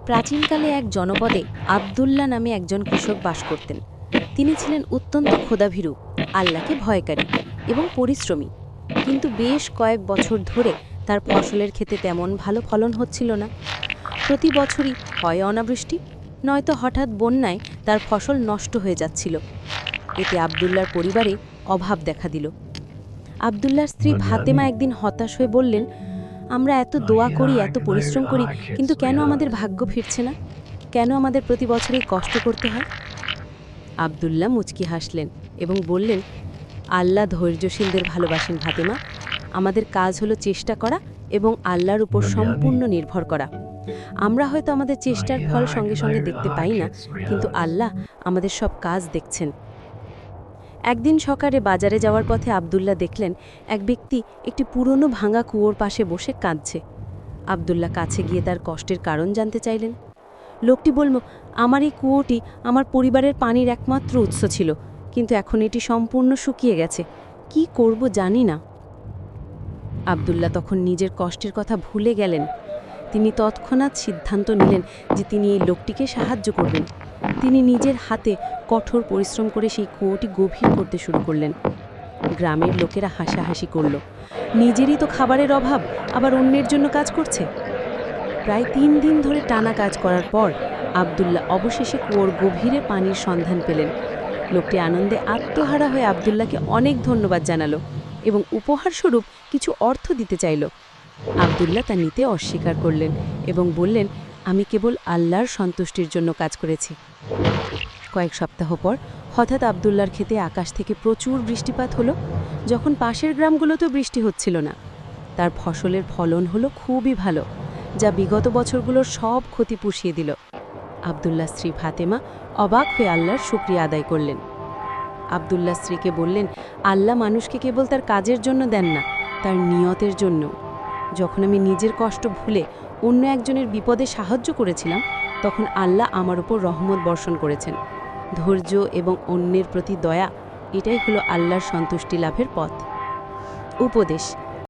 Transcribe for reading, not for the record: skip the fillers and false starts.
প্রাচীনকালে এক জনপদে আবদুল্লাহ নামে একজন কৃষক বাস করতেন। তিনি ছিলেন অত্যন্ত ক্ষুধাভীরু, আল্লাহকে ভয়কারী এবং পরিশ্রমী। কিন্তু বেশ কয়েক বছর ধরে তার ফসলের ক্ষেতে তেমন ভালো ফলন হচ্ছিল না। প্রতি বছরই হয় অনাবৃষ্টি, নয়তো হঠাৎ বন্যায় তার ফসল নষ্ট হয়ে যাচ্ছিল। এতে আবদুল্লাহর পরিবারে অভাব দেখা দিল। আবদুল্লাহর স্ত্রী ফাতেমা একদিন হতাশ হয়ে বললেন, আমরা এত দোয়া করি, এত পরিশ্রম করি, কিন্তু কেন আমাদের ভাগ্য ফিরছে না? কেন আমাদের প্রতি বছরেই কষ্ট করতে হয়? আবদুল্লাহ মুচকি হাসলেন এবং বললেন, আল্লাহ ধৈর্যশীলদের ভালোবাসেন ফাতেমা। আমাদের কাজ হলো চেষ্টা করা এবং আল্লাহর উপর সম্পূর্ণ নির্ভর করা। আমরা হয়তো আমাদের চেষ্টার ফল সঙ্গে সঙ্গে দেখতে পাই না, কিন্তু আল্লাহ আমাদের সব কাজ দেখছেন। একদিন সকালে বাজারে যাওয়ার পথে আবদুল্লাহ দেখলেন এক ব্যক্তি একটি পুরনো ভাঙা কুয়োর পাশে বসে কাঁদছে। আবদুল্লাহ কাছে গিয়ে তার কষ্টের কারণ জানতে চাইলেন। লোকটি বলল, আমার এই কুয়োটি আমার পরিবারের পানির একমাত্র উৎস ছিল, কিন্তু এখন এটি সম্পূর্ণ শুকিয়ে গেছে। কি করব জানি না। আবদুল্লাহ তখন নিজের কষ্টের কথা ভুলে গেলেন। তিনি তৎক্ষণাৎ সিদ্ধান্ত নিলেন যে তিনি এই লোকটিকে সাহায্য করবেন। তিনি নিজের হাতে কঠোর পরিশ্রম করে সেই কুয়োটি গভীর করতে শুরু করলেন। গ্রামের লোকেরা হাসাহাসি করল, নিজেরই তো খাবারের অভাব, আবার অন্যের জন্য কাজ করছে। প্রায় ৩ দিন ধরে টানা কাজ করার পর আবদুল্লাহ অবশেষে কুয়োর গভীরে পানির সন্ধান পেলেন। লোকটি আনন্দে আত্মহারা হয়ে আবদুল্লাহকে অনেক ধন্যবাদ জানালো এবং উপহারস্বরূপ কিছু অর্থ দিতে চাইল। আবদুল্লাহ তা নিতে অস্বীকার করলেন এবং বললেন, আমি কেবল আল্লাহর সন্তুষ্টির জন্য কাজ করেছি। কয়েক সপ্তাহ পর হঠাৎ আবদুল্লাহর ক্ষেতে আকাশ থেকে প্রচুর বৃষ্টিপাত হলো। যখন পাশের গ্রামগুলোতেও বৃষ্টি হচ্ছিল না, তার ফসলের ফলন হলো খুবই ভালো, যা বিগত বছরগুলোর সব ক্ষতি পুষিয়ে দিল। আবদুল্লাহ স্ত্রী ফাতেমা অবাক হয়ে আল্লাহর শুকরিয়া আদায় করলেন। আবদুল্লাহ স্ত্রীকে বললেন, আল্লাহ মানুষকে কেবল তার কাজের জন্য দেন না, তার নিয়তের জন্য। যখন আমি নিজের কষ্ট ভুলে অন্য একজনের বিপদে সাহায্য করেছিলাম, তখন আল্লাহ আমার উপর রহমত বর্ষণ করেছেন। ধৈর্য এবং অন্যের প্রতি দয়া, এটাই হলো আল্লাহর সন্তুষ্টি লাভের পথ। উপদেশ: